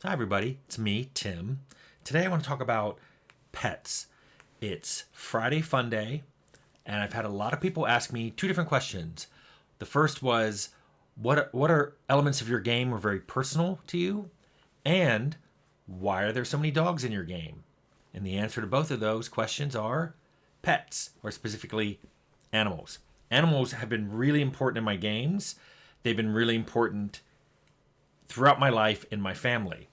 Hi, everybody. It's me, Tim. Today I want to talk about pets. It's Friday Fun Day, and I've had a lot of people ask me two different questions. The first was, what are elements of your game are very personal to you? And why are there so many dogs in your game? And the answer to both of those questions are pets, or specifically animals. Animals have been really important in my games. They've been really important throughout my life in my family.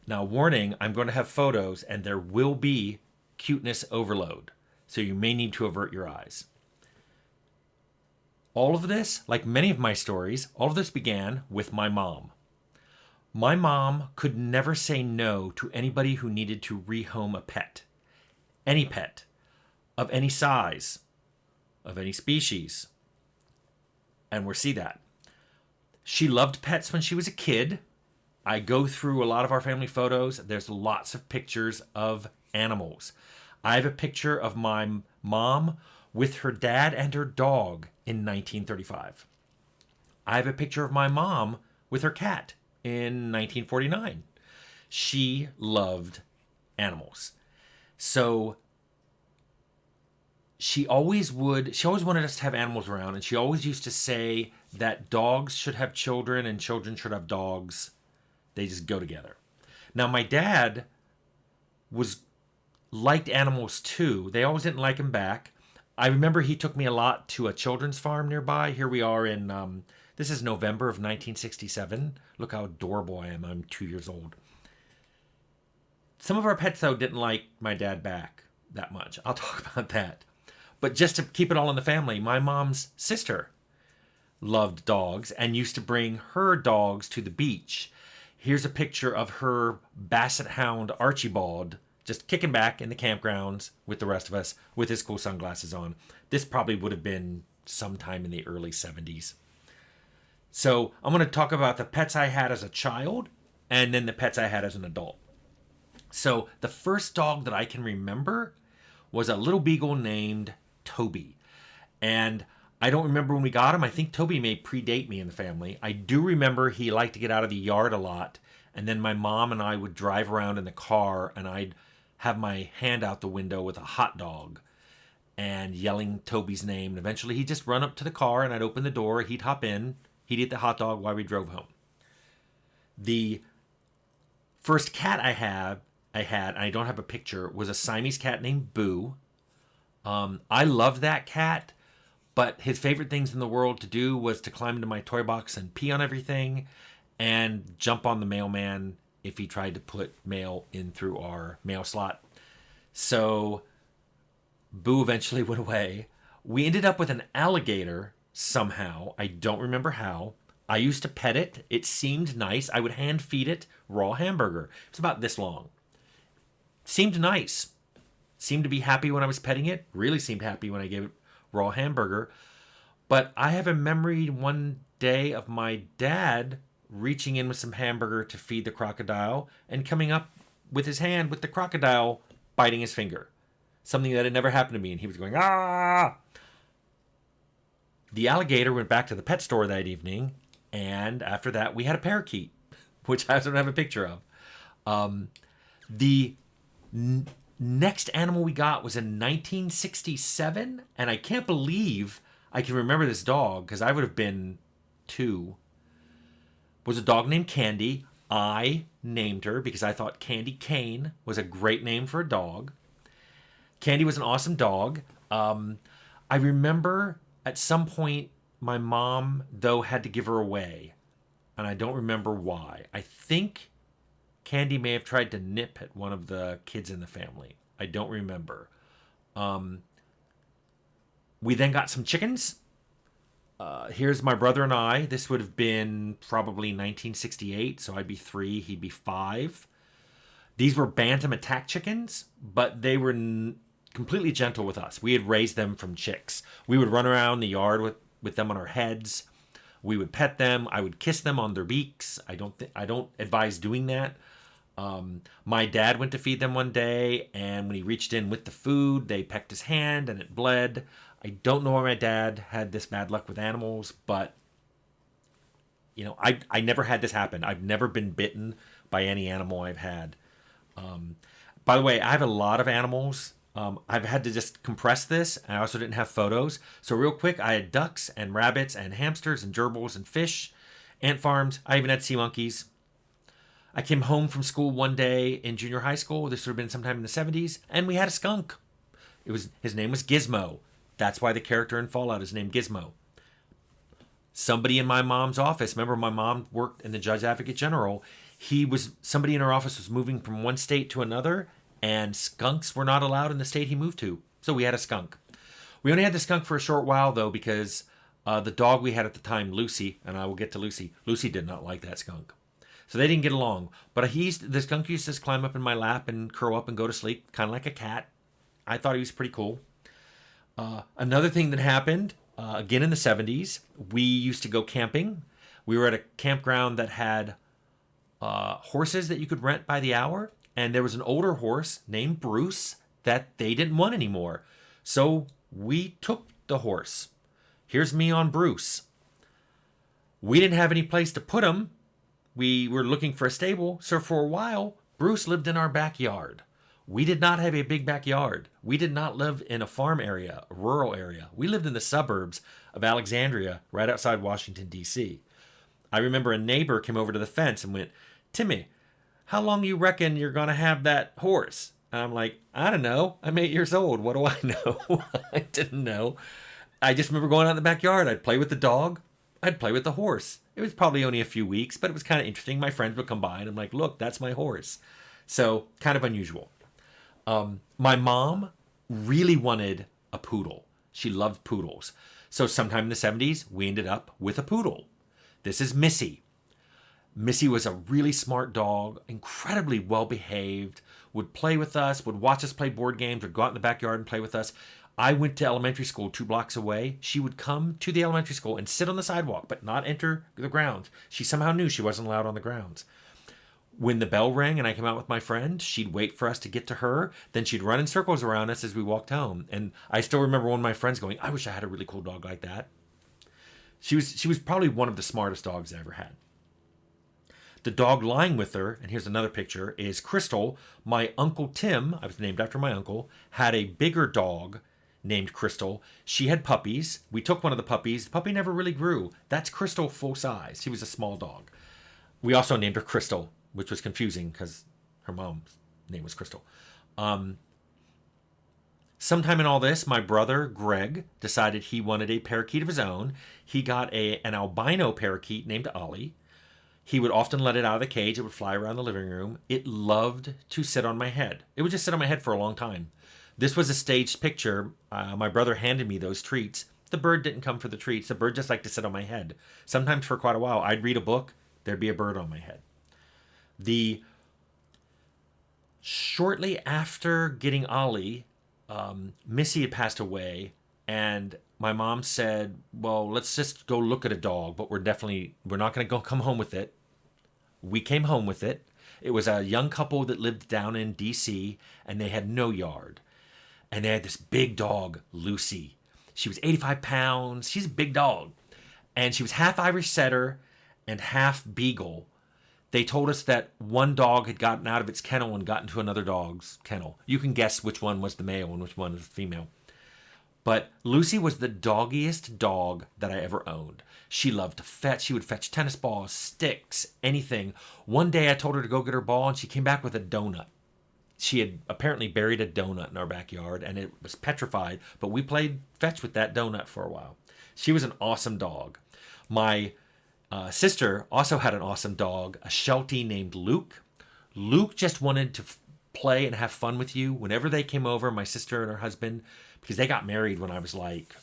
Now, warning, I'm going to have photos and there will be cuteness overload, so you may need to avert your eyes. All of this, like many of my stories, all of this began with my mom. My mom could never say no to anybody who needed to rehome a pet. Any pet, of any size, of any species. And we'll see that. She loved pets when she was a kid. I go through a lot of our family photos. There's lots of pictures of animals. I have a picture of my mom with her dad and her dog in 1935. I have a picture of my mom with her cat in 1949. She loved animals. So she always wanted us to have animals around, and she always used to say that dogs should have children and children should have dogs. They just go together. Now, my dad liked animals too. They always didn't like him back. I remember he took me a lot to a children's farm nearby. Here we are in, this is November of 1967. Look how adorable I am. I'm 2 years old. Some of our pets, though, didn't like my dad back that much. I'll talk about that. But just to keep it all in the family, my mom's sister loved dogs and used to bring her dogs to the beach. Here's a picture of her basset hound Archibald just kicking back in the campgrounds with the rest of us with his cool sunglasses on. This probably would have been sometime in the early 70s. So I'm going to talk about the pets I had as a child and then the pets I had as an adult. So the first dog that I can remember was a little beagle named Toby. And I don't remember when we got him. I think Toby may predate me in the family. I do remember he liked to get out of the yard a lot. And then my mom and I would drive around in the car and I'd have my hand out the window with a hot dog and yelling Toby's name. And eventually he'd just run up to the car and I'd open the door. He'd hop in. He'd eat the hot dog while we drove home. The first cat I had, and I don't have a picture, was a Siamese cat named Boo. I loved that cat. But his favorite things in the world to do was to climb into my toy box and pee on everything and jump on the mailman if he tried to put mail in through our mail slot. So Boo eventually went away. We ended up with an alligator somehow. I don't remember how. I used to pet it. It seemed nice. I would hand feed it raw hamburger. It's about this long. Seemed nice. Seemed to be happy when I was petting it. Really seemed happy when I gave it raw hamburger. But I have a memory one day of my dad reaching in with some hamburger to feed the crocodile and coming up with his hand with the crocodile biting his finger. Something that had never happened to me, and he was going, ah! The alligator went back to the pet store that evening, and after that we had a parakeet, which I don't have a picture of. The next animal we got was in 1967, and I can't believe I can remember this dog because I would have been 2. Was a dog named Candy. I named her because I thought Candy Cane was a great name for a dog. Candy was an awesome dog. I remember at some point my mom, though, had to give her away, and I don't remember why. I think Candy may have tried to nip at one of the kids in the family. I don't remember. We then got some chickens. Here's my brother and I. This would have been probably 1968, so I'd be 3, he'd be 5. These were bantam attack chickens, but they were completely gentle with us. We had raised them from chicks. We would run around the yard with them on our heads. We would pet them. I would kiss them on their beaks. I don't advise doing that. My dad went to feed them one day, and when he reached in with the food, they pecked his hand and it bled. I don't know why my dad had this bad luck with animals, but I never had this happen. I've never been bitten by any animal I've had. By the way, I have a lot of animals. I've had to just compress this. I also didn't have photos. So real quick, I had ducks and rabbits and hamsters and gerbils and fish, ant farms. I even had sea monkeys. I came home from school one day in junior high school. This would have been sometime in the 70s. And we had a skunk. His name was Gizmo. That's why the character in Fallout is named Gizmo. Somebody in my mom's office, remember my mom worked in the Judge Advocate General, somebody in her office was moving from one state to another, and skunks were not allowed in the state he moved to. So we had a skunk. We only had the skunk for a short while, though, because the dog we had at the time, Lucy, and I will get to Lucy, Lucy did not like that skunk. So they didn't get along. But the skunk used to just climb up in my lap and curl up and go to sleep, kind of like a cat. I thought he was pretty cool. Another thing that happened, again in the 70s, we used to go camping. We were at a campground that had horses that you could rent by the hour. And there was an older horse named Bruce that they didn't want anymore. So we took the horse. Here's me on Bruce. We didn't have any place to put him. We were looking for a stable. So for a while, Bruce lived in our backyard. We did not have a big backyard. We did not live in a farm area, a rural area. We lived in the suburbs of Alexandria, right outside Washington, D.C. I remember a neighbor came over to the fence and went, "Timmy, how long you reckon you're going to have that horse?" And I'm like, "I don't know. I'm 8 years old. What do I know?" I didn't know. I just remember going out in the backyard. I'd play with the dog. I'd play with the horse. It was probably only a few weeks, but it was kind of interesting. My friends would come by and I'm like, "Look, that's my horse." So kind of unusual. My mom really wanted a poodle. She loved poodles. So sometime in the 70s, we ended up with a poodle. This is Missy. Missy was a really smart dog, incredibly well-behaved, would play with us, would watch us play board games, would go out in the backyard and play with us. I went to elementary school 2 blocks away. She would come to the elementary school and sit on the sidewalk, but not enter the grounds. She somehow knew she wasn't allowed on the grounds. When the bell rang and I came out with my friend, she'd wait for us to get to her. Then she'd run in circles around us as we walked home. And I still remember one of my friends going, "I wish I had a really cool dog like that." She was probably one of the smartest dogs I ever had. The dog lying with her, and here's another picture, is Crystal. My Uncle Tim, I was named after my uncle, had a bigger dog named Crystal. She had puppies. We took one of the puppies. The puppy never really grew. That's Crystal full size. She was a small dog. We also named her Crystal, which was confusing because her mom's name was Crystal. Sometime in all this, my brother, Greg, decided he wanted a parakeet of his own. He got an albino parakeet named Ollie. He would often let it out of the cage. It would fly around the living room. It loved to sit on my head. It would just sit on my head for a long time. This was a staged picture. My brother handed me those treats. The bird didn't come for the treats. The bird just liked to sit on my head. Sometimes for quite a while, I'd read a book. There'd be a bird on my head. Shortly after getting Ollie, Missy had passed away, and my mom said, "Well, let's just go look at a dog, but we're not going to go come home with it." We came home with it. It was a young couple that lived down in D.C., and they had no yard. And they had this big dog, Lucy. She was 85 pounds. She's a big dog. And she was half Irish setter and half beagle. They told us that one dog had gotten out of its kennel and gotten to another dog's kennel. You can guess which one was the male and which one was the female. But Lucy was the doggiest dog that I ever owned. She loved to fetch. She would fetch tennis balls, sticks, anything. One day I told her to go get her ball, and she came back with a donut. She had apparently buried a donut in our backyard, and it was petrified, but we played fetch with that donut for a while. She was an awesome dog. My sister also had an awesome dog, a Sheltie named Luke. Luke just wanted to play and have fun with you. Whenever they came over, my sister and her husband, because they got married when I was like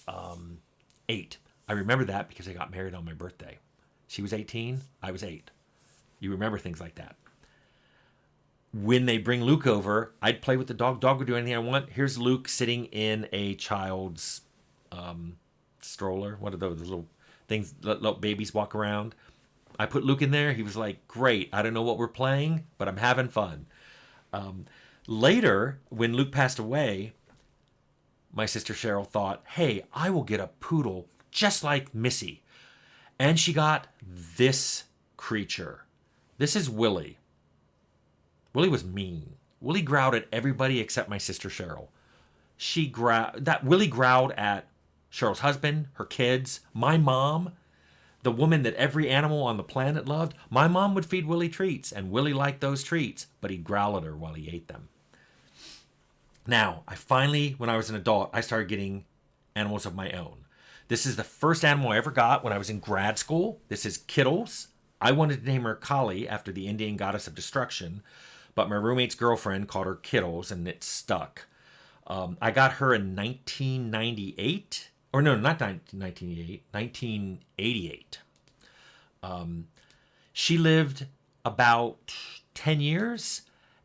8. I remember that because they got married on my birthday. She was 18, I was 8. You remember things like that. When they bring Luke over, I'd play with the dog. Dog would do anything I want. Here's Luke sitting in a child's stroller. What are those little things let babies walk around? I put Luke in there. He was like, "Great. I don't know what we're playing, but I'm having fun." Later, when Luke passed away, my sister Cheryl thought, "Hey, I will get a poodle just like Missy." And she got this creature. This is Willie. Willie was mean. Willie growled at everybody except my sister Cheryl. Willie growled at Cheryl's husband, her kids, my mom, the woman that every animal on the planet loved. My mom would feed Willie treats, and Willie liked those treats, but he'd growl at her while he ate them. Now, when I was an adult, I started getting animals of my own. This is the first animal I ever got when I was in grad school. This is Kittles. I wanted to name her Kali after the Indian goddess of destruction, but my roommate's girlfriend called her Kittles, and it stuck. I got her in 1998. Or no, not 1988, 1988. She lived about 10 years.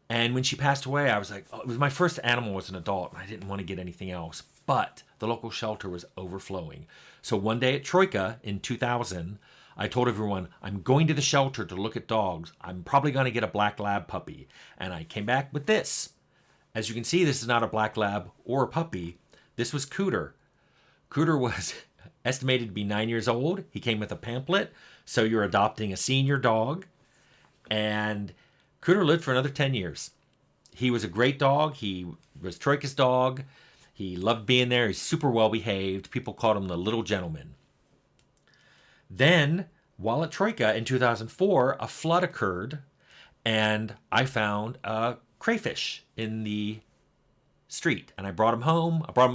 And when she passed away, I was like, oh, it was my first animal as an adult, and I didn't want to get anything else. But the local shelter was overflowing. So one day at Troika in 2000, I told everyone, I'm going to the shelter to look at dogs. I'm probably going to get a black lab puppy. And I came back with this. As you can see, this is not a black lab or a puppy. This was Cooter. Cooter was estimated to be 9 years old. He came with a pamphlet. So you're adopting a senior dog. And Cooter lived for another 10 years. He was a great dog. He was Troika's dog. He loved being there. He's super well behaved. People called him the little gentleman. Then, while at Troika in 2004, a flood occurred, and I found a crayfish in the street. And I brought him home. I brought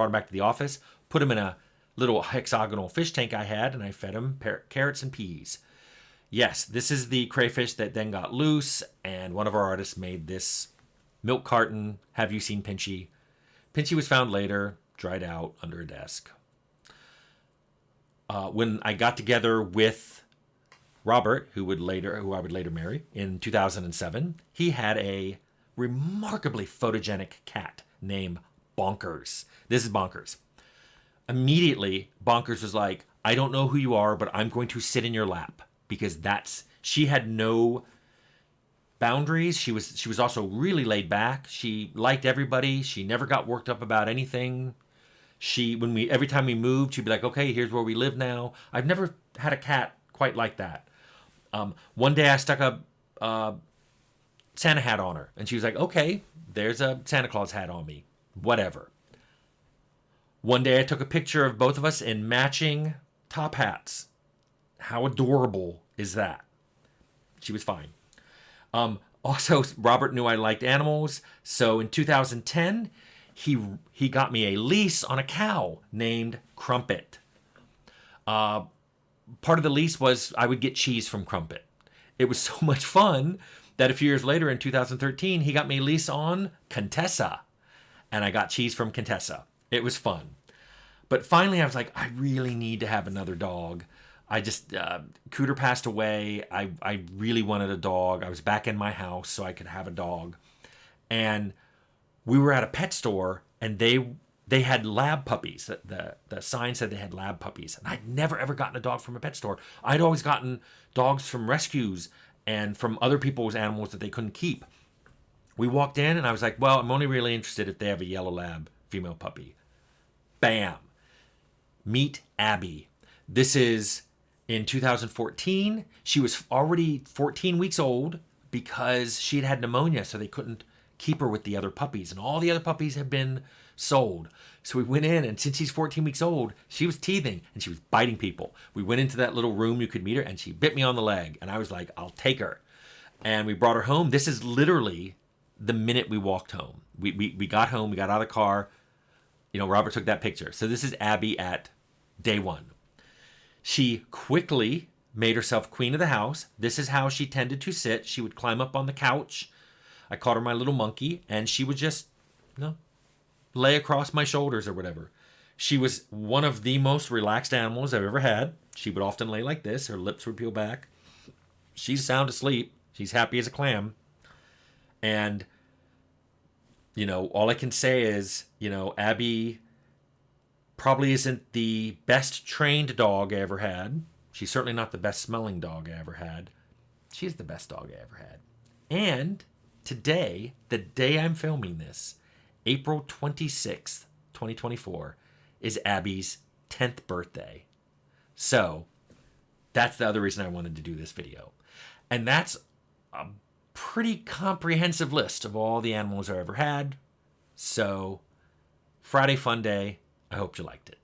him back to the office, put him in a little hexagonal fish tank I had, and I fed him carrots and peas. Yes, this is the crayfish that then got loose, and one of our artists made this milk carton. Have you seen Pinchy? Pinchy was found later, dried out under a desk. When I got together with Robert, who I would later marry, in 2007, he had a remarkably photogenic cat named Bonkers. This is Bonkers. Immediately, Bonkers was like, I don't know who you are, but I'm going to sit in your lap. Because she had no boundaries. She was also really laid back. She liked everybody. She never got worked up about anything. Every time we moved, she'd be like, okay, here's where we live now. I've never had a cat quite like that. One day I stuck a Santa hat on her, and she was like, okay, there's a Santa Claus hat on me. Whatever. One day I took a picture of both of us in matching top hats. How adorable is that? She was fine. Also, Robert knew I liked animals, so in 2010, he got me a lease on a cow named Crumpet. Part of the lease was I would get cheese from Crumpet. It was so much fun that a few years later, in 2013, he got me a lease on Contessa, and I got cheese from Contessa. It was fun. But finally, I was like, I really need to have another dog. Cooter passed away. I really wanted a dog. I was back in my house so I could have a dog. And we were at a pet store, and they had lab puppies. The sign said they had lab puppies. And I'd never, ever gotten a dog from a pet store. I'd always gotten dogs from rescues and from other people's animals that they couldn't keep. We walked in, and I was like, well, I'm only really interested if they have a yellow lab female puppy. Bam. Meet Abby. This is... In 2014, she was already 14 weeks old because she had pneumonia, so they couldn't keep her with the other puppies. And all the other puppies had been sold. So we went in, and since she's 14 weeks old, she was teething, and she was biting people. We went into that little room you could meet her, and she bit me on the leg. And I was like, I'll take her. And we brought her home. This is literally the minute we walked home. We got home, we got out of the car. Robert took that picture. So this is Abby at day one. She quickly made herself queen of the house. This is how she tended to sit. She would climb up on the couch. I called her my little monkey, and she would just, lay across my shoulders or whatever. She was one of the most relaxed animals I've ever had. She would often lay like this. Her lips would peel back. She's sound asleep. She's happy as a clam. And, all I can say is, Abby probably isn't the best trained dog I ever had. She's certainly not the best smelling dog I ever had. She's the best dog I ever had. And today, the day I'm filming this, April 26th, 2024, is Abby's 10th birthday. So, That's the other reason I wanted to do this video. And that's a pretty comprehensive list of all the animals I ever had. So, Friday Fun Day. I hope you liked it.